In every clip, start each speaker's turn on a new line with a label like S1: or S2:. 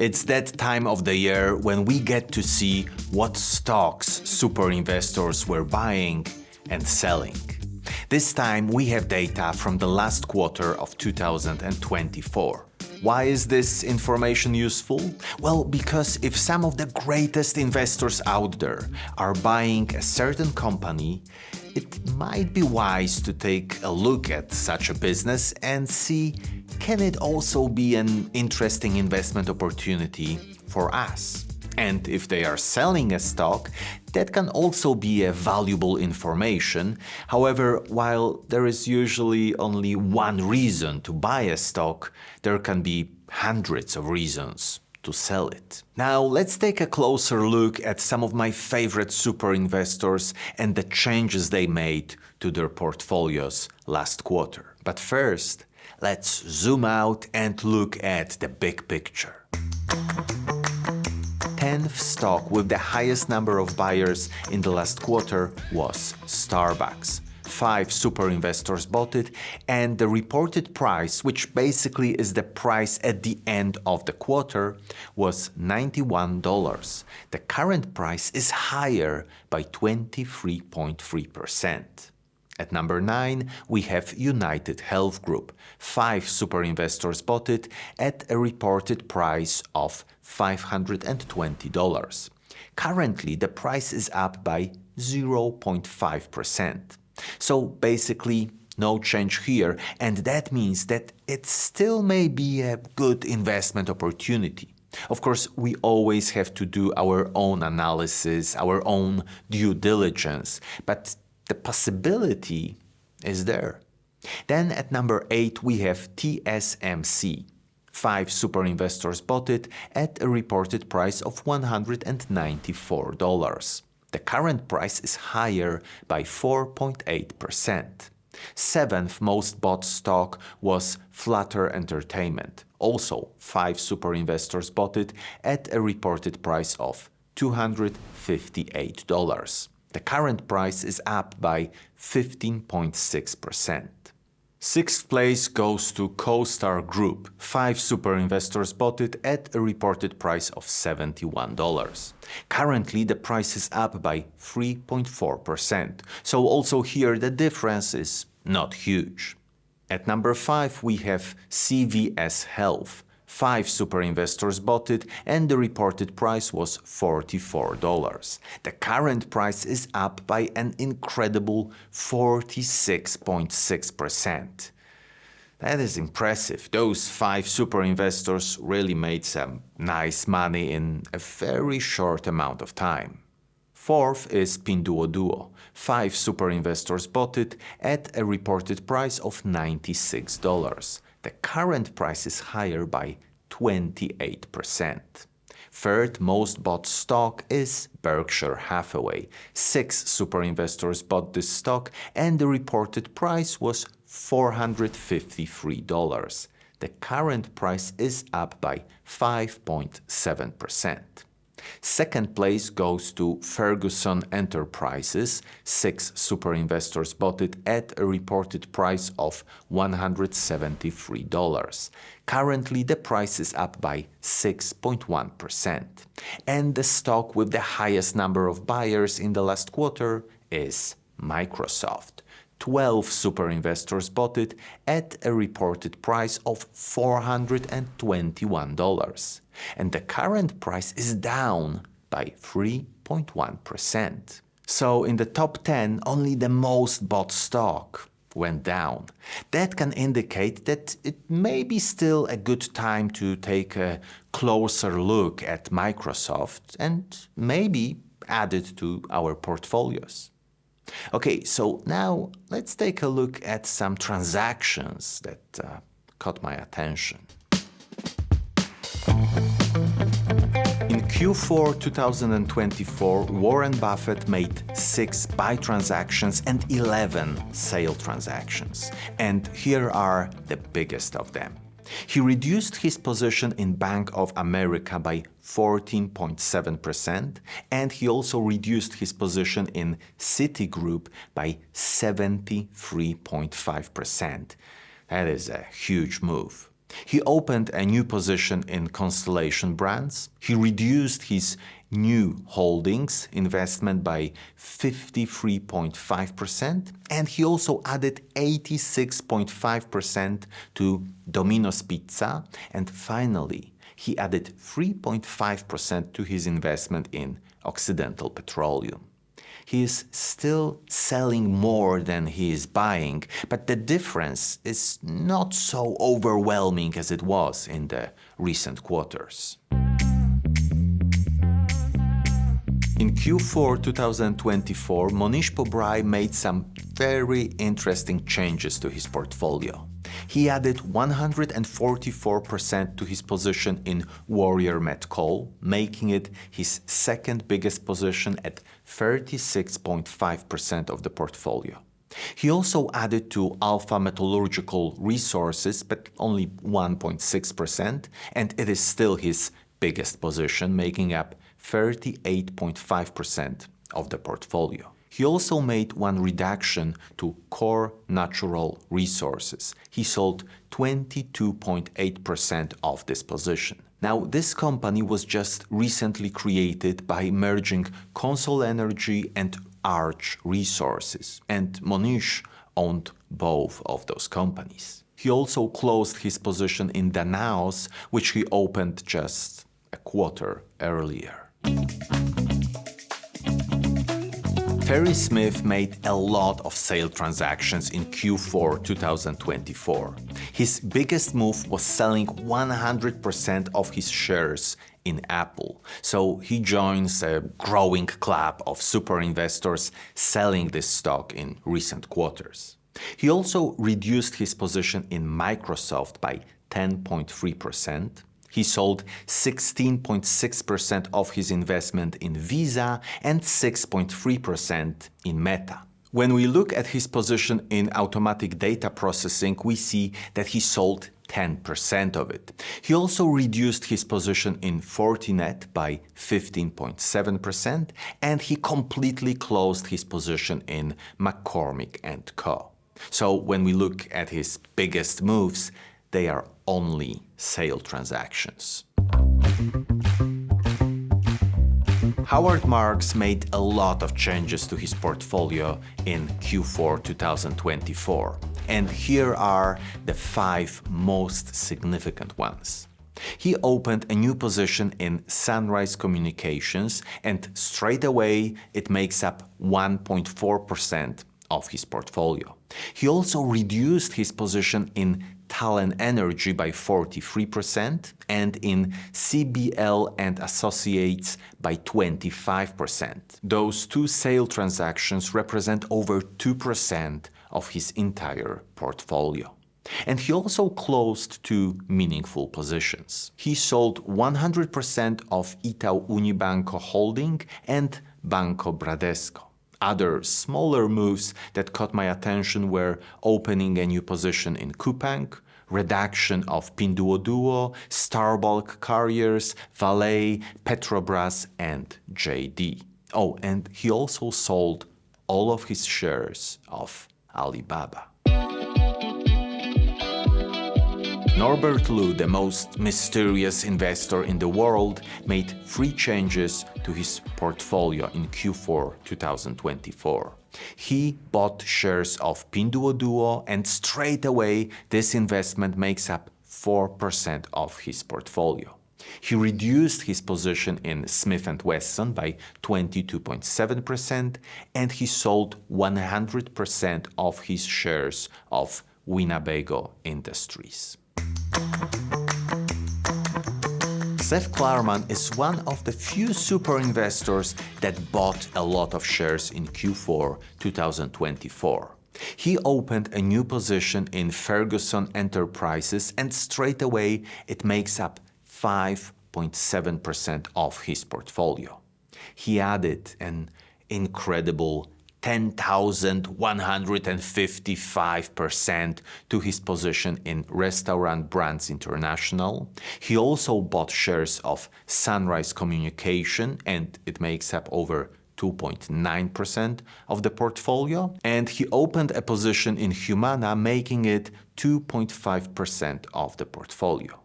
S1: It's that time of the year when we get to see what stocks super investors were buying and selling. This time we have data from the last quarter of 2024. Why is this information useful? Well, because if some of the greatest investors out there are buying a certain company, it might be wise to take a look at such a business and see, can it also be an interesting investment opportunity for us? And if they are selling a stock, that can also be a valuable information. However, while there is usually only one reason to buy a stock, there can be hundreds of reasons to sell it. Now, let's take a closer look at some of my favorite super investors and the changes they made to their portfolios last quarter. But first, let's zoom out and look at the big picture. 10th stock with the highest number of buyers in the last quarter was Starbucks. 5 super investors bought it, and the reported price, which basically is the price at the end of the quarter, was $91. The current price is higher by 23.3%. At number 9, we have United Health Group. 5 super investors bought it at a reported price of $520. Currently, the price is up by 0.5%. So basically, no change here, and that means that it still may be a good investment opportunity. Of course, we always have to do our own analysis, our own due diligence, but the possibility is there. Then at number 8, we have TSMC. 5 super investors bought it at a reported price of $194. The current price is higher by 4.8%. 7th most bought stock was Flutter Entertainment. Also, 5 super investors bought it at a reported price of $258. The current price is up by 15.6%. 6th place goes to CoStar Group. 5 super investors bought it at a reported price of $71. Currently, the price is up by 3.4%. So also here the difference is not huge. At number 5, we have CVS Health. 5 super investors bought it and the reported price was $44. The current price is up by an incredible 46.6%. That is impressive. Those 5 super investors really made some nice money in a very short amount of time. 4th is Pinduoduo. 5 super investors bought it at a reported price of $96. The current price is higher by 28%. 3rd most bought stock is Berkshire Hathaway. 6 super investors bought this stock and the reported price was $453. The current price is up by 5.7%. 2nd place goes to Ferguson Enterprises. 6 super investors bought it at a reported price of $173. Currently, the price is up by 6.1%. And the stock with the highest number of buyers in the last quarter is Microsoft. 12 super investors bought it at a reported price of $421. And the current price is down by 3.1%. So in the top 10, only the most bought stock went down. That can indicate that it may be still a good time to take a closer look at Microsoft and maybe add it to our portfolios. Okay, so now let's take a look at some transactions that caught my attention. In Q4 2024, Warren Buffett made 6 buy transactions and 11 sale transactions. And here are the biggest of them. He reduced his position in Bank of America by 14.7%, and he also reduced his position in Citigroup by 73.5%. That is a huge move. He opened a new position in Constellation Brands. He reduced his new holdings investment by 53.5%, and he also added 86.5% to Domino's Pizza, and finally, he added 3.5% to his investment in Occidental Petroleum. He is still selling more than he is buying, but the difference is not so overwhelming as it was in the recent quarters. In Q4 2024, Mohnish Pabrai made some very interesting changes to his portfolio. He added 144% to his position in Warrior Met Coal, making it his second biggest position at 36.5% of the portfolio. He also added to Alpha Metallurgical Resources, but only 1.6%, and it is still his biggest position, making up 38.5% of the portfolio. He also made one reduction to Core Natural Resources. He sold 22.8% of this position. Now, this company was just recently created by merging Consol Energy and Arch Resources, and Mohnish owned both of those companies. He also closed his position in Danaos, which he opened just a quarter earlier. Terry Smith made a lot of sale transactions in Q4 2024. His biggest move was selling 100% of his shares in Apple. So he joins a growing club of super investors selling this stock in recent quarters. He also reduced his position in Microsoft by 10.3%. He sold 16.6% of his investment in Visa and 6.3% in Meta. When we look at his position in automatic data processing, we see that he sold 10% of it. He also reduced his position in Fortinet by 15.7%, and he completely closed his position in McCormick & Co. So when we look at his biggest moves, they are only sale transactions. Howard Marks made a lot of changes to his portfolio in Q4 2024, and here are the 5 most significant ones. He opened a new position in Sunrise Communications, and straight away it makes up 1.4% of his portfolio. He also reduced his position in Talen Energy by 43% and in CBL and Associates by 25%. Those 2 sale transactions represent over 2% of his entire portfolio. And he also closed 2 meaningful positions. He sold 100% of Itaú Unibanco Holding and Banco Bradesco. Other smaller moves that caught my attention were opening a new position in Coupang, reduction of Pinduoduo, Starbulk Carriers, Vale, Petrobras, and JD. Oh, and he also sold all of his shares of Alibaba. Norbert Lou, the most mysterious investor in the world, made 3 changes to his portfolio in Q4 2024. He bought shares of Pinduoduo, and straight away this investment makes up 4% of his portfolio. He reduced his position in Smith & Wesson by 22.7%, and he sold 100% of his shares of Winnebago Industries. Seth Klarman is one of the few super investors that bought a lot of shares in Q4 2024. He opened a new position in Ferguson Enterprises, and straight away it makes up 5.7% of his portfolio. He added an incredible 10,155% to his position in Restaurant Brands International. He also bought shares of Sunrise Communication, and it makes up over 2.9% of the portfolio, and he opened a position in Humana, making it 2.5% of the portfolio.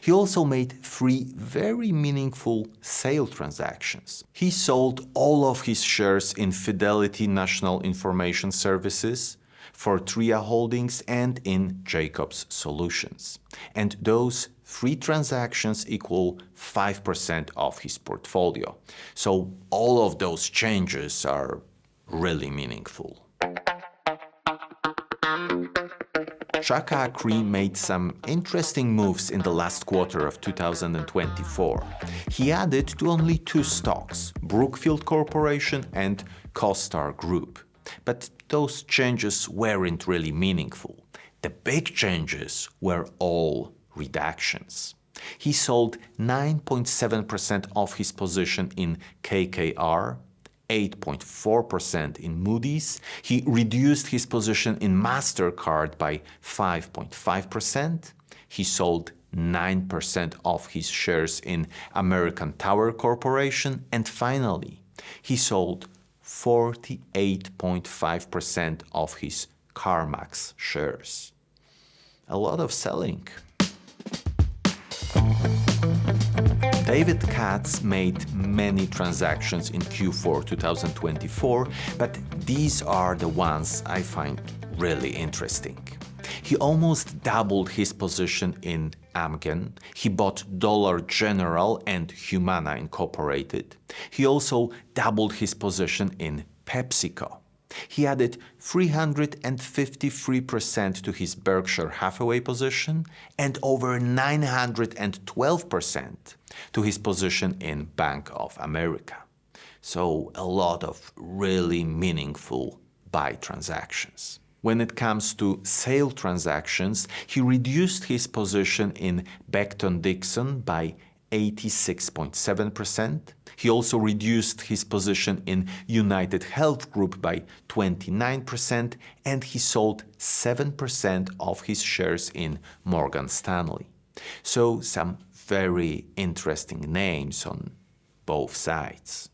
S1: He also made 3 very meaningful sale transactions. He sold all of his shares in Fidelity National Information Services, Fortria Holdings, and in Jacobs Solutions. And those 3 transactions equal 5% of his portfolio. So all of those changes are really meaningful. Akre made some interesting moves in the last quarter of 2024. He added to only 2 stocks, Brookfield Corporation and CoStar Group. But those changes weren't really meaningful. The big changes were all reductions. He sold 9.7% of his position in KKR, 8.4% in Moody's. He reduced his position in MasterCard by 5.5%. He sold 9% of his shares in American Tower Corporation. And finally, he sold 48.5% of his CarMax shares. A lot of selling. David Katz made many transactions in Q4 2024, but these are the ones I find really interesting. He almost doubled his position in Amgen. He bought Dollar General and Humana Incorporated. He also doubled his position in PepsiCo. He added 353% to his Berkshire Hathaway position and over 912% to his position in Bank of America. So a lot of really meaningful buy transactions. When it comes to sale transactions, he reduced his position in Becton Dickinson by 86.7%. He also reduced his position in United Health Group by 29%, and he sold 7% of his shares in Morgan Stanley. So some very interesting names on both sides.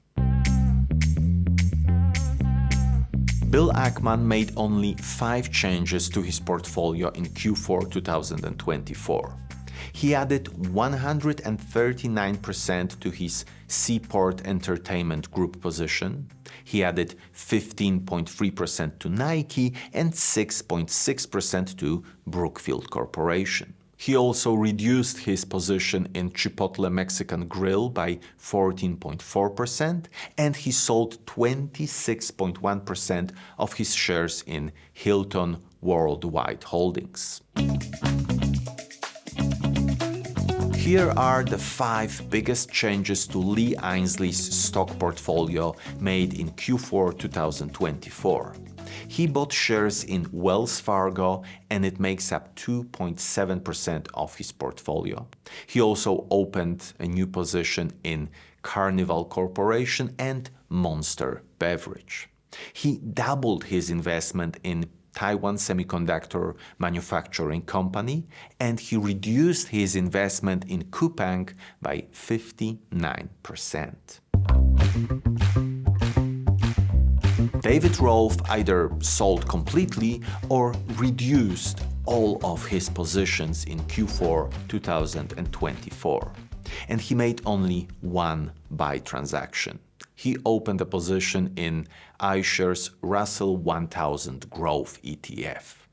S1: Bill Ackman made only 5 changes to his portfolio in Q4 2024. He added 139% to his Seaport Entertainment Group position. He added 15.3% to Nike and 6.6% to Brookfield Corporation. He also reduced his position in Chipotle Mexican Grill by 14.4%, and he sold 26.1% of his shares in Hilton Worldwide Holdings. Here are the 5 biggest changes to Lee Ainslie's stock portfolio made in Q4 2024. He bought shares in Wells Fargo, and it makes up 2.7% of his portfolio. He also opened a new position in Carnival Corporation and Monster Beverage. He doubled his investment in Taiwan Semiconductor Manufacturing Company, and he reduced his investment in Coupang by 59%. David Rolfe either sold completely or reduced all of his positions in Q4 2024, and he made only 1 buy transaction. He opened a position in iShares Russell 1000 Growth ETF.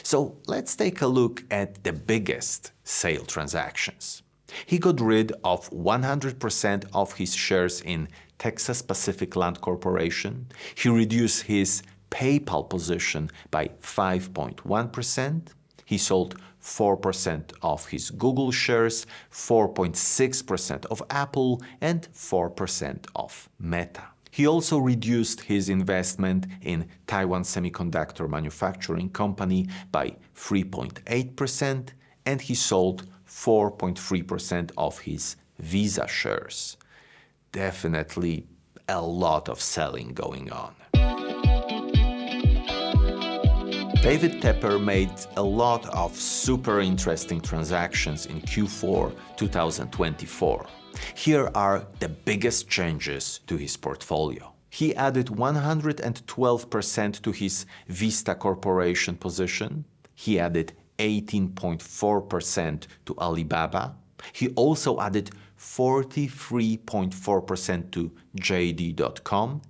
S1: So let's take a look at the biggest sale transactions. He got rid of 100% of his shares in Texas Pacific Land Corporation. He reduced his PayPal position by 5.1%. He sold 4% of his Google shares, 4.6% of Apple, and 4% of Meta. He also reduced his investment in Taiwan Semiconductor Manufacturing Company by 3.8%, and he sold 4.3% of his Visa shares. Definitely a lot of selling going on. David Tepper made a lot of super interesting transactions in Q4 2024. Here are the biggest changes to his portfolio. He added 112% to his Vista Corporation position. He added 18.4% to Alibaba. He also added 43.4% to JD.com,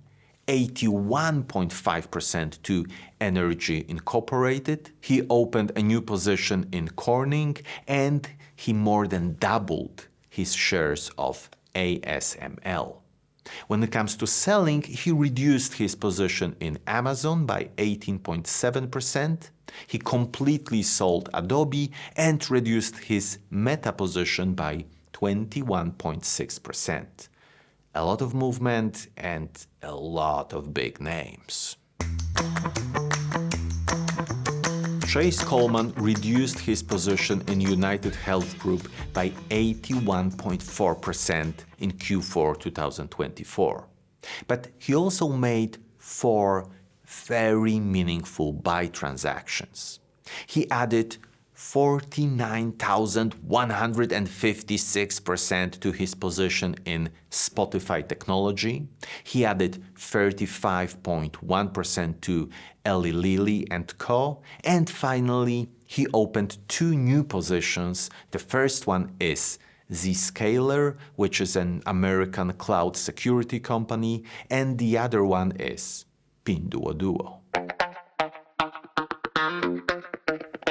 S1: 81.5% to Energy Incorporated. He opened a new position in Corning, and he more than doubled his shares of ASML. When it comes to selling, he reduced his position in Amazon by 18.7%. He completely sold Adobe and reduced his Meta position by 21.6%. A lot of movement and a lot of big names. Chase Coleman reduced his position in United Health Group by 81.4% in Q4 2024. But he also made 4 very meaningful buy transactions. He added 49,156% to his position in Spotify Technology. He added 35.1% to Eli Lilly & Co. And finally, he opened 2 new positions. The first one is Zscaler, which is an American cloud security company, and the other one is Pinduoduo.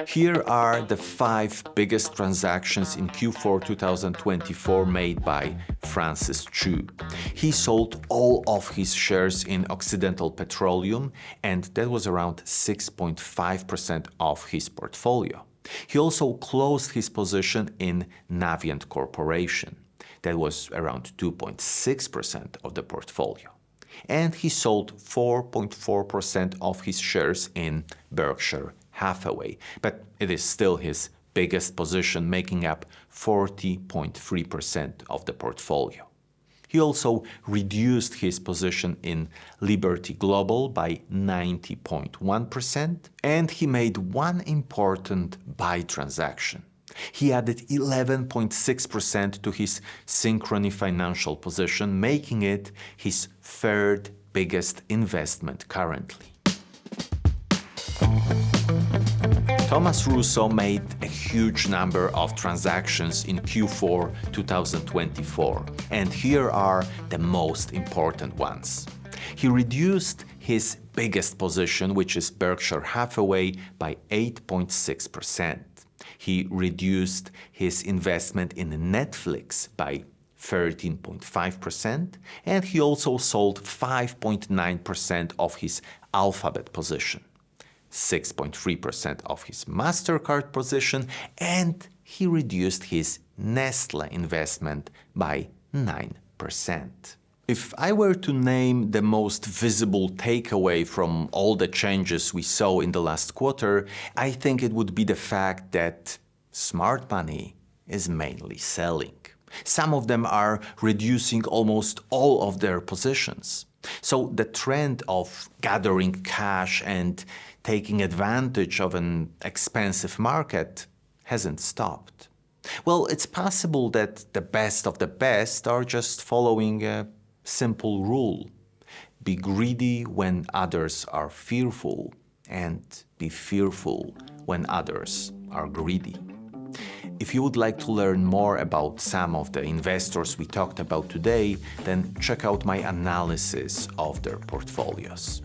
S1: Here are the 5 biggest transactions in Q4 2024 made by Francis Chou. He sold all of his shares in Occidental Petroleum, and that was around 6.5% of his portfolio. He also closed his position in Navient Corporation. That was around 2.6% of the portfolio. And he sold 4.4% of his shares in Berkshire Hathaway, but it is still his biggest position, making up 40.3% of the portfolio. He also reduced his position in Liberty Global by 90.1%, and he made one important buy transaction. He added 11.6% to his Synchrony Financial position, making it his 3rd biggest investment currently. Thomas Russo made a huge number of transactions in Q4 2024, and here are the most important ones. He reduced his biggest position, which is Berkshire Hathaway, by 8.6%. He reduced his investment in Netflix by 13.5%, and he also sold 5.9% of his Alphabet position, 6.3% of his MasterCard position, and he reduced his Nestle investment by 9%. If I were to name the most visible takeaway from all the changes we saw in the last quarter, I think it would be the fact that smart money is mainly selling. Some of them are reducing almost all of their positions. So the trend of gathering cash and taking advantage of an expensive market hasn't stopped. Well, it's possible that the best of the best are just following a simple rule. Be greedy when others are fearful, and be fearful when others are greedy. If you would like to learn more about some of the investors we talked about today, then check out my analysis of their portfolios.